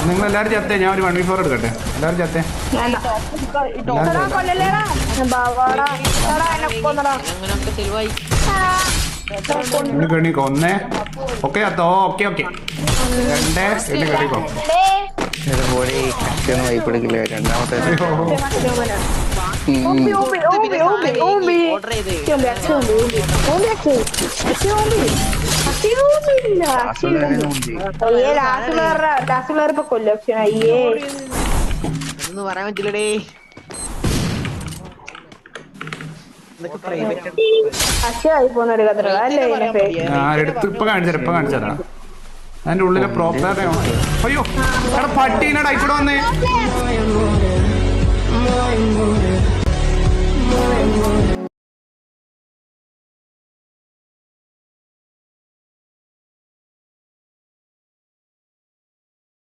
നിങ്ങൾ എല്ലാവരും ചത്തേ, ഞാൻ ഒരു 1v4 എടുക്കട്ടെ. എല്ലാവരും ചത്തേ. കണിക്കോ ഒന്നേ. ഓക്കെ ചത്തോ. ഓക്കെ ഓക്കെ 2 കണിക്കോ. രണ്ടാമത്തെ പറയാൻ പറ്റില്ലടേ. ഇപ്പൊ കാണിച്ചതാ അതിന്റെ ഉള്ളിലെ പ്രോപ്പർ. അയ്യോ എടാ പട്ടീനെ ടൈപ്പിടെ വന്നേ.